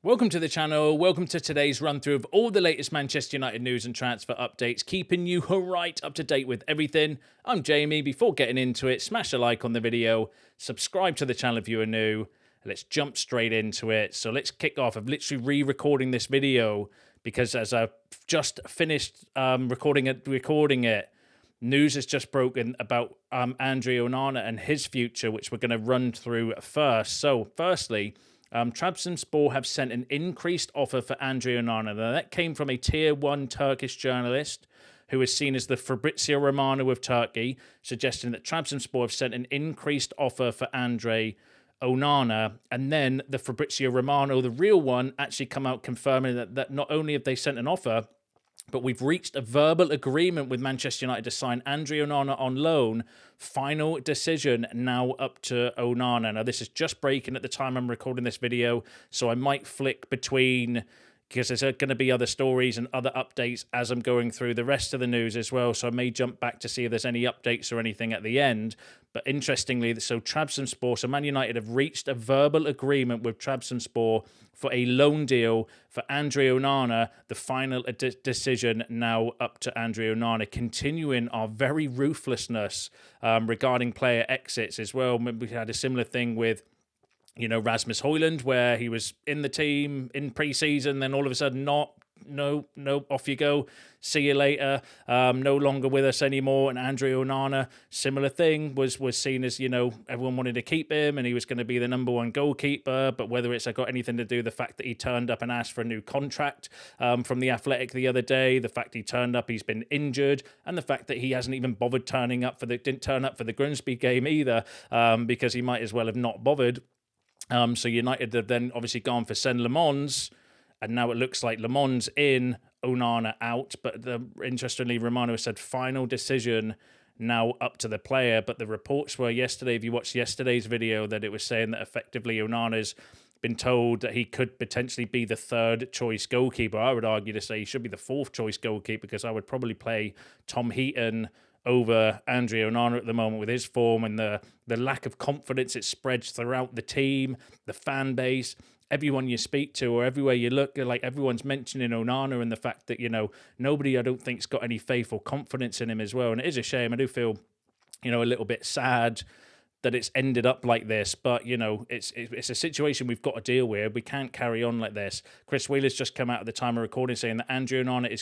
Welcome to the channel, welcome to today's run through of all the latest Manchester United news and transfer updates, keeping you right up to date with everything. I'm Jamie. Before getting into it, smash a like on the video, subscribe to the channel if you are new, let's jump straight into it. So let's kick off. I'm literally re-recording this video because as I've just finished recording it, news has just broken about André Onana and his future, which we're going to run through first. So firstly, Trabzonspor have sent an increased offer for André Onana. Now, that came from a Tier 1 Turkish journalist who is seen as the Fabrizio Romano of Turkey, suggesting that Trabzonspor have sent an increased offer for André Onana. And then the Fabrizio Romano, the real one, actually come out confirming that not only have they sent an offer, but we've reached a verbal agreement with Manchester United to sign André Onana on loan. Final decision now up to Onana. Now, this is just breaking at the time I'm recording this video, so I might flick between, because there's going to be other stories and other updates as I'm going through the rest of the news as well. So I may jump back to see if there's any updates or anything at the end. But interestingly, so Trabzonspor, so Man United have reached a verbal agreement with Trabzonspor for a loan deal for André Onana. The final decision now up to André Onana, continuing our very ruthlessness regarding player exits as well. We had a similar thing with Rasmus Højlund, where he was in the team in pre-season, then all of a sudden not. No, off you go. See you later. No longer with us anymore. And André Onana, similar thing, was seen as, everyone wanted to keep him and he was going to be the number one goalkeeper. But whether it's got anything to do with the fact that he turned up and asked for a new contract from the Athletic the other day, the fact he turned up, he's been injured, and the fact that he hasn't even bothered didn't turn up for the Grimsby game either, because he might as well have not bothered. So United have then obviously gone for Sen Lemons, and now it looks like Lemons in, Onana out. But interestingly, Romano said final decision now up to the player. But the reports were yesterday, if you watched yesterday's video, that it was saying that effectively Onana's been told that he could potentially be the third choice goalkeeper. I would argue to say he should be the fourth choice goalkeeper, because I would probably play Tom Heaton over André Onana at the moment with his form and the lack of confidence it spreads throughout the team, the fan base, everyone you speak to or everywhere you look, like everyone's mentioning Onana and the fact that, nobody I don't think's got any faith or confidence in him as well. And it is a shame. I do feel, a little bit sad that it's ended up like this, but it's a situation we've got to deal with. We can't carry on like this. Chris Wheeler's just come out at the time of recording saying that André Onana is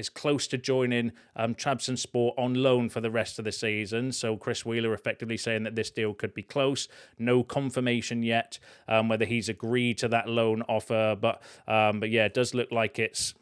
close to joining Trabzonspor on loan for the rest of the season. So Chris Wheeler effectively saying that this deal could be close. No confirmation yet whether he's agreed to that loan offer, but yeah, it does look like it's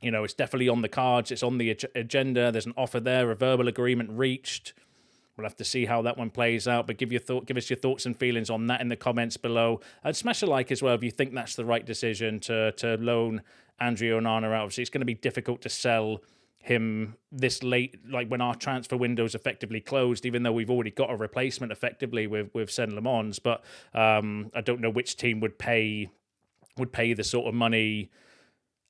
definitely on the cards. It's on the agenda. There's an offer there, a verbal agreement reached. We'll have to see how that one plays out, but give us your thoughts and feelings on that in the comments below. And smash a like as well if you think that's the right decision to loan André Onana out. Obviously, it's going to be difficult to sell him this late, like when our transfer window is effectively closed, even though we've already got a replacement effectively with Sen Lemons. But I don't know which team would pay the sort of money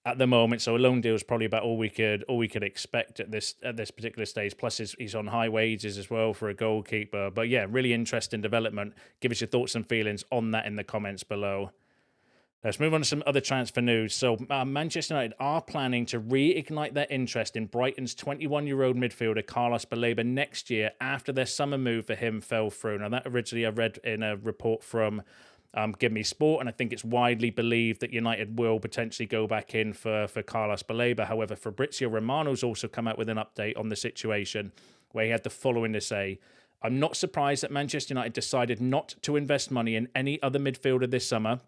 at the moment. So a loan deal is probably about all we could expect at this particular stage. Plus, he's on high wages as well for a goalkeeper. But yeah, really interesting development. Give us your thoughts and feelings on that in the comments below. Let's move on to some other transfer news. So Manchester United are planning to reignite their interest in Brighton's 21-year-old midfielder Carlos Baleba next year after their summer move for him fell through. Now, that originally I read in a report from Give Me Sport, and I think it's widely believed that United will potentially go back in for Carlos Baleba. However, Fabrizio Romano's also come out with an update on the situation where he had the following to say: I'm not surprised that Manchester United decided not to invest money in any other midfielder this summer.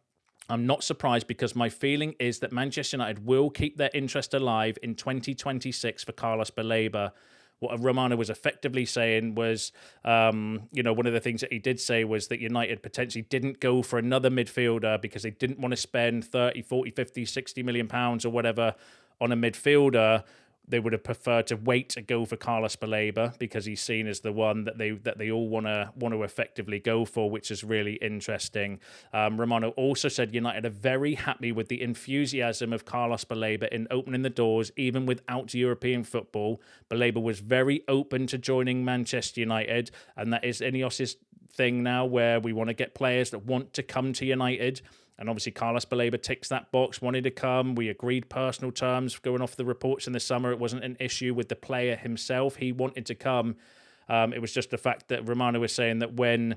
I'm not surprised because my feeling is that Manchester United will keep their interest alive in 2026 for Carlos Baleba. What Romano was effectively saying was, one of the things that he did say was that United potentially didn't go for another midfielder because they didn't want to spend 30, 40, 50, 60 million pounds or whatever on a midfielder. They would have preferred to wait to go for Carlos Baleba because he's seen as the one that they all want to effectively go for, which is really interesting. Romano also said United are very happy with the enthusiasm of Carlos Baleba in opening the doors, even without European football. Baleba was very open to joining Manchester United, and that is Ineos's thing now, where we want to get players that want to come to United. And obviously Carlos Baleba ticks that box, wanted to come. We agreed personal terms going off the reports in the summer. It wasn't an issue with the player himself. He wanted to come. It was just the fact that Romano was saying that when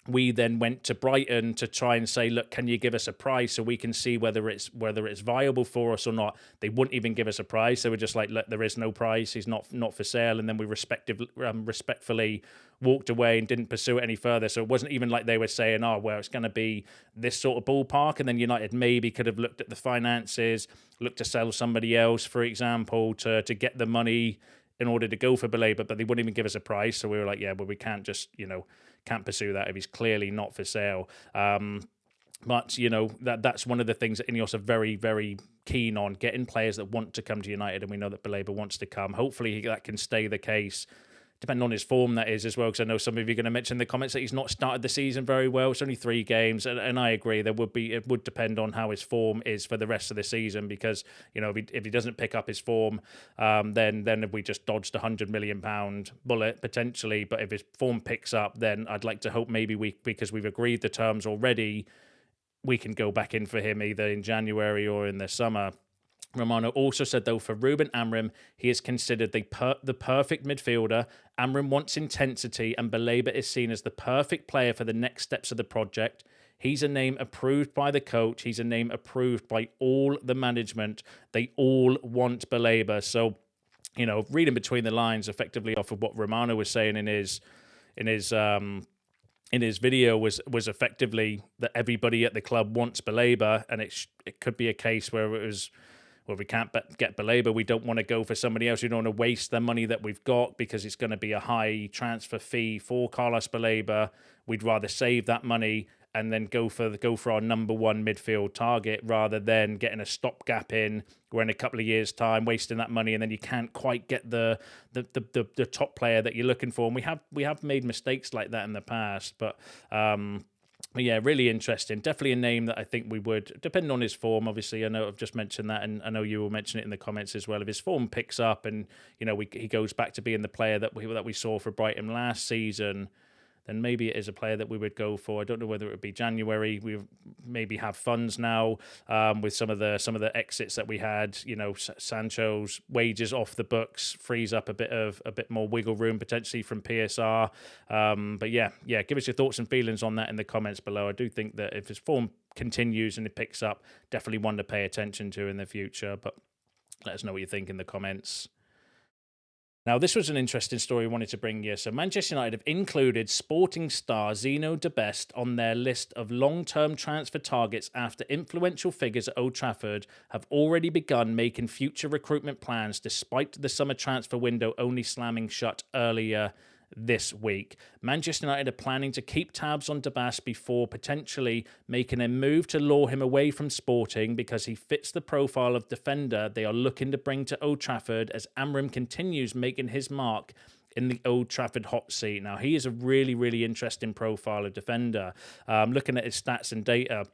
we then went to Brighton to try and say, look, can you give us a price so we can see whether it's viable for us or not? They wouldn't even give us a price. They were just like, look, there is no price. He's not for sale. And then we respectfully walked away and didn't pursue it any further. So it wasn't even like they were saying, oh, well, it's going to be this sort of ballpark. And then United maybe could have looked at the finances, looked to sell somebody else, for example, to get the money in order to go for Baleba, but they wouldn't even give us a price. So we were like, yeah, but we can't just, can't pursue that if he's clearly not for sale. But, that's one of the things that Ineos are very, very keen on, getting players that want to come to United, and we know that Baleba wants to come. Hopefully that can stay the case, depending on his form, that is, as well, because I know some of you are going to mention in the comments that he's not started the season very well. It's only 3 games, and I agree. It would depend on how his form is for the rest of the season, because if he doesn't pick up his form, then we just dodged £100 million bullet potentially. But if his form picks up, then I'd like to hope maybe because we've agreed the terms already, we can go back in for him either in January or in the summer. Romano also said, though, for Ruben Amorim, he is considered the perfect midfielder. Amorim wants intensity, and Baleba is seen as the perfect player for the next steps of the project. He's a name approved by the coach. He's a name approved by all the management. They all want Baleba. So, reading between the lines, effectively off of what Romano was saying in his video was effectively that everybody at the club wants Baleba, and it could be a case where it was, well, we can't get Baleba, we don't want to go for somebody else. We don't want to waste the money that we've got because it's going to be a high transfer fee for Carlos Baleba. We'd rather save that money and then go for our number one midfield target rather than getting a stopgap in. We're in a couple of years' time, wasting that money, and then you can't quite get the top player that you're looking for. And we have made mistakes like that in the past, but yeah, really interesting. Definitely a name that I think we would, depending on his form, obviously. I know I've just mentioned that, and I know you will mention it in the comments as well. If his form picks up and, he goes back to being the player that we saw for Brighton last season, then maybe it is a player that we would go for. I don't know whether it would be January. We maybe have funds now with some of the exits that we had. Sancho's wages off the books frees up a bit more wiggle room potentially from PSR. But yeah, give us your thoughts and feelings on that in the comments below. I do think that if his form continues and it picks up, definitely one to pay attention to in the future. But let us know what you think in the comments. Now, this was an interesting story I wanted to bring you. So Manchester United have included sporting star Zeno Debast on their list of long-term transfer targets after influential figures at Old Trafford have already begun making future recruitment plans despite the summer transfer window only slamming shut earlier this week. Manchester United are planning to keep tabs on Debast before potentially making a move to lure him away from Sporting because he fits the profile of defender they are looking to bring to Old Trafford as Amorim continues making his mark in the Old Trafford hot seat. Now, he is a really, really interesting profile of defender. Looking at his stats and data,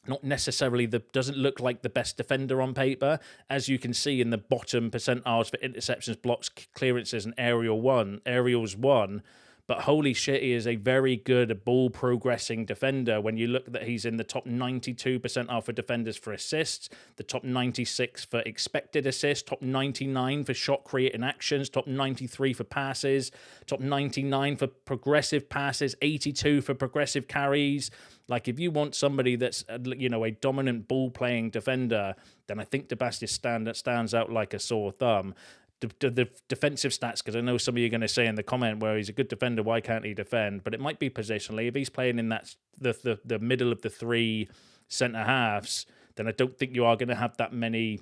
not necessarily doesn't look like the best defender on paper, as you can see in the bottom percentiles for interceptions, blocks, clearances, and aerials won. But holy shit, he is a very good ball progressing defender. When you look that he's in the top 92 percentile for defenders for assists, the top 96 for expected assists, top 99 for shot creating actions, top 93 for passes, top 99 for progressive passes, 82 for progressive carries. Like, if you want somebody that's, a dominant ball-playing defender, then I think Debast stands out like a sore thumb. The defensive stats, because I know some of you are going to say in the comment, where he's a good defender, why can't he defend? But it might be positionally. If he's playing in that the middle of the 3 centre-halves, then I don't think you are going to have that many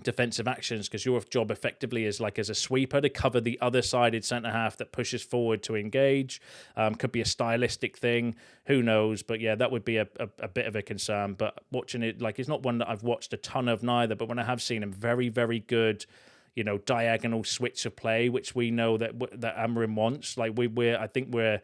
defensive actions, because your job effectively is like as a sweeper to cover the other sided centre half that pushes forward to engage. Could be a stylistic thing, who knows? But yeah, that would be a bit of a concern. But watching it, like, it's not one that I've watched a ton of neither, but when I have seen him, very, very good, diagonal switch of play, which we know that Amorim wants. Like, I think we're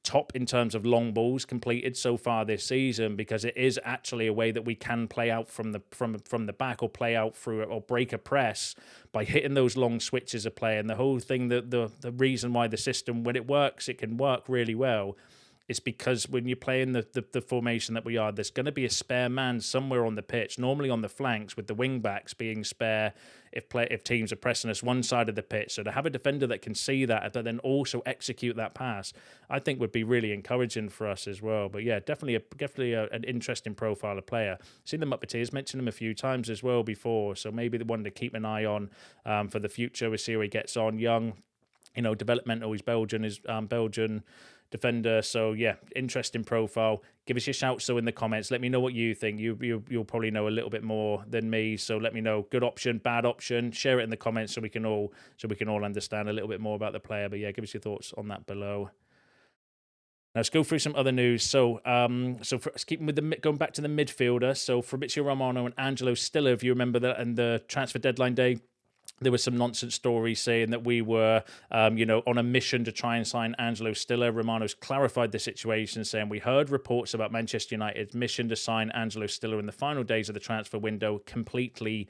top in terms of long balls completed so far this season, because it is actually a way that we can play out from the back, or play out through it, or break a press by hitting those long switches of play. And the whole thing, the reason why the system, when it works, it can work really well, it's because when you're playing the formation that we are, there's going to be a spare man somewhere on the pitch, normally on the flanks, with the wing backs being spare if teams are pressing us one side of the pitch. So to have a defender that can see that, but then also execute that pass, I think would be really encouraging for us as well. But yeah, definitely an interesting profile of player. Seen them up at tiers, mentioned him a few times as well before. So maybe the one to keep an eye on for the future. We'll see how he gets on. Young, developmental. He's Belgian. Is Belgian defender. So yeah, interesting profile. Give us your shouts in the comments. Let me know what you think. You'll probably know a little bit more than me. So let me know. Good option, bad option. Share it in the comments so we can all understand a little bit more about the player. But yeah, give us your thoughts on that below. Now let's go through some other news. So, keeping with going back to the midfielder. So Fabrizio Romano and Angelo Stiller, if you remember that, and the transfer deadline day, there was some nonsense stories saying that we were, on a mission to try and sign Angelo Stiller. Romano's clarified the situation, saying we heard reports about Manchester United's mission to sign Angelo Stiller in the final days of the transfer window completely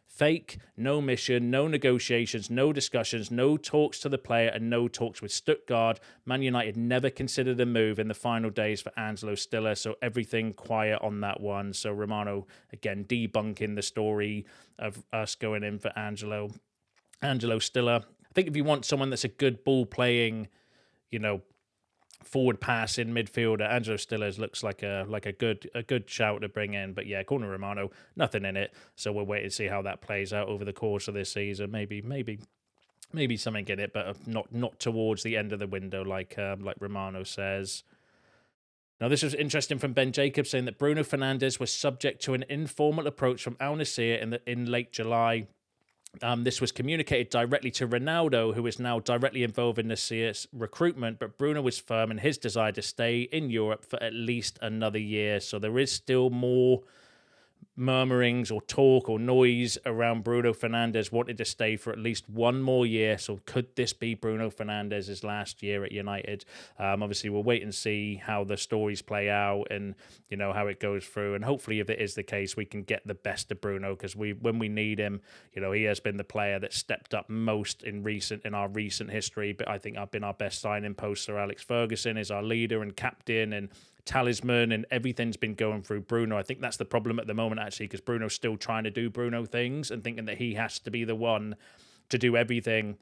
fake. No mission, no negotiations, no discussions, no talks to the player, and no talks with Stuttgart. Man United never considered a move in the final days for Angelo Stiller, so everything quiet on that one. So Romano, again, debunking the story of us going in for Angelo Stiller. I think if you want someone that's a good ball-playing, forward pass in midfielder, Angelo Stiller looks like a good shout to bring in. But yeah, according to Romano, nothing in it. So we'll wait and see how that plays out over the course of this season. Maybe something in it, but not towards the end of the window, like Romano says. Now, this was interesting from Ben Jacobs, saying that Bruno Fernandes was subject to an informal approach from Al Nassr in late July. This was communicated directly to Ronaldo, who is now directly involved in Nassr's recruitment, but Bruno was firm in his desire to stay in Europe for at least another year. So there is still more murmurings or talk or noise around Bruno Fernandes wanting to stay for at least one more year. So could this be Bruno Fernandes' last year at United? Obviously, we'll wait and see how the stories play out and, how it goes through. And hopefully, if it is the case, we can get the best of Bruno, because when we need him, he has been the player that stepped up most in our recent history. But I think I've been our best signing post Sir Alex Ferguson is our leader and captain and talisman, and everything's been going through Bruno. I think that's the problem at the moment, actually, because Bruno's still trying to do Bruno things and thinking that he has to be the one to do everything,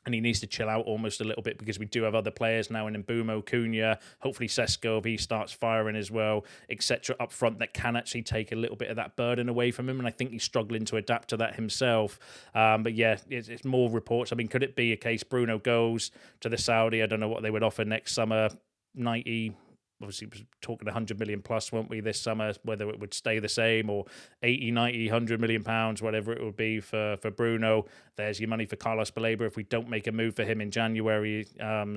and he needs to chill out almost a little bit, because we do have other players now in Mbeumo, Cunha, hopefully Sesko, if he starts firing as well, etc. up front, that can actually take a little bit of that burden away from him, and I think he's struggling to adapt to that himself. But yeah, it's more reports. I mean, could it be a case Bruno goes to the Saudi? I don't know what they would offer next summer, 90... Obviously, we're talking 100 million plus, weren't we, this summer, whether it would stay the same, or 80, 90, 100 million pounds, whatever it would be for Bruno. There's your money for Carlos Baleba if we don't make a move for him in January.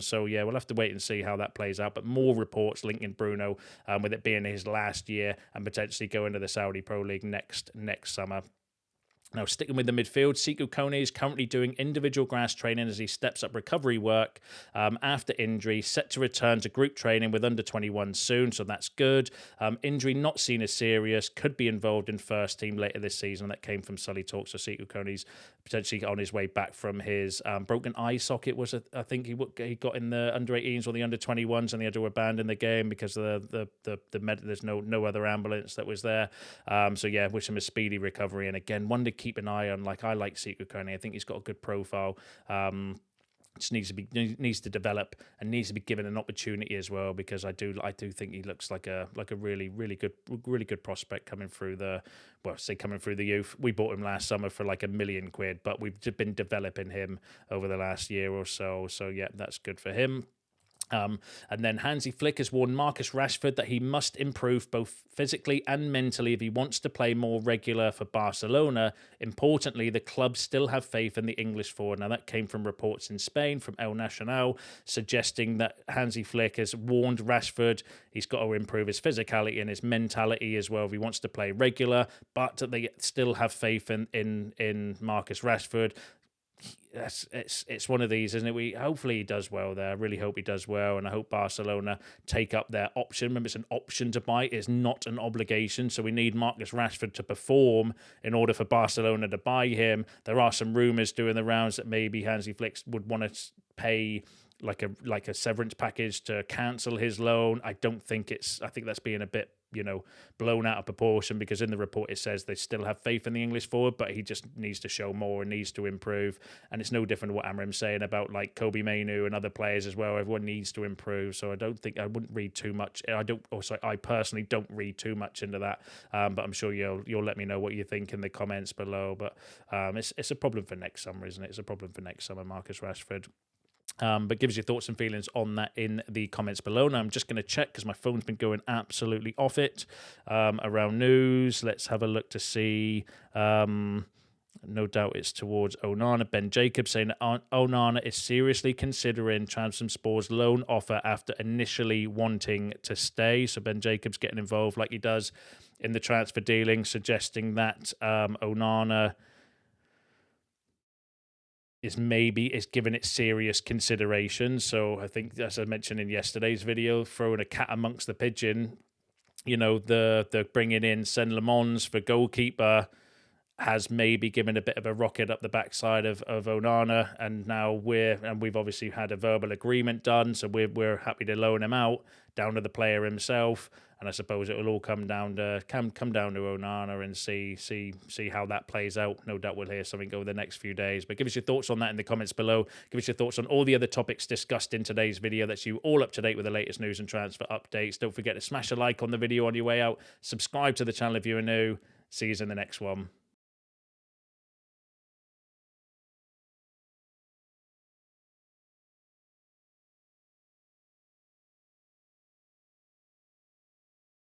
So, yeah, we'll have to wait and see how that plays out. But more reports linking Bruno, with it being his last year and potentially going to the Saudi Pro League next summer. Now, sticking with the midfield, Sekou Kone is currently doing individual grass training as he steps up recovery work after injury, set to return to group training with under-21 soon, so that's good. Injury not seen as serious, could be involved in first team later this season. That came from Sully Talk, so Sekou Kone's potentially on his way back from his broken eye socket, I think he got in the under-18s or the under-21s, and they had to abandon the game because of there's no other ambulance that was there. So yeah, wish him a speedy recovery, and again, one to keep an eye on. I like Sekou Kone. I think he's got a good profile. Just needs to develop and needs to be given an opportunity as well, because I do think he looks like a really good prospect coming through the youth. We bought him last summer for like £1 million, but we've been developing him over the last year or so. So yeah, that's good for him. And then Hansi Flick has warned Marcus Rashford that he must improve both physically and mentally if he wants to play more regular for Barcelona. Importantly, the club still have faith in the English forward. Now, that came from reports in Spain from El Nacional, suggesting that Hansi Flick has warned Rashford he's got to improve his physicality and his mentality as well if he wants to play regular, but they still have faith in Marcus Rashford. It's one of these, isn't it? Hopefully he does well there. I really hope he does well, and I hope Barcelona take up their option. Remember, it's an option to buy, it's not an obligation. So we need Marcus Rashford to perform in order for Barcelona to buy him. There are some rumours doing the rounds that maybe Hansi Flick would want to pay like a severance package to cancel his loan. I think that's being a bit, blown out of proportion, because in the report it says they still have faith in the English forward, but he just needs to show more and needs to improve. And it's no different to what Amorim's saying about like Kobe Mainu and other players as well. Everyone needs to improve. So I wouldn't read too much. I personally don't read too much into that. But I'm sure you'll let me know what you think in the comments below. But it's a problem for next summer, isn't it? It's a problem for next summer, Marcus Rashford. But give us your thoughts and feelings on that in the comments below. Now, I'm just going to check because my phone's been going absolutely off it around news. Let's have a look to see. No doubt it's towards Onana. Ben Jacobs saying that Onana is seriously considering Trabzonspor's loan offer after initially wanting to stay. So Ben Jacobs getting involved like he does in the transfer dealing, suggesting that Onana is given it serious consideration. So I think, as I mentioned in yesterday's video, throwing a cat amongst the pigeon, the bringing in Sen Lemons for goalkeeper has maybe given a bit of a rocket up the backside of Onana, and now we've obviously had a verbal agreement done, so we're happy to loan him out down to the player himself. And I suppose it will all come down to Onana and see how that plays out. No doubt we'll hear something over the next few days. But give us your thoughts on that in the comments below. Give us your thoughts on all the other topics discussed in today's video. That's you all up to date with the latest news and transfer updates. Don't forget to smash a like on the video on your way out. Subscribe to the channel if you're new. See you in the next one.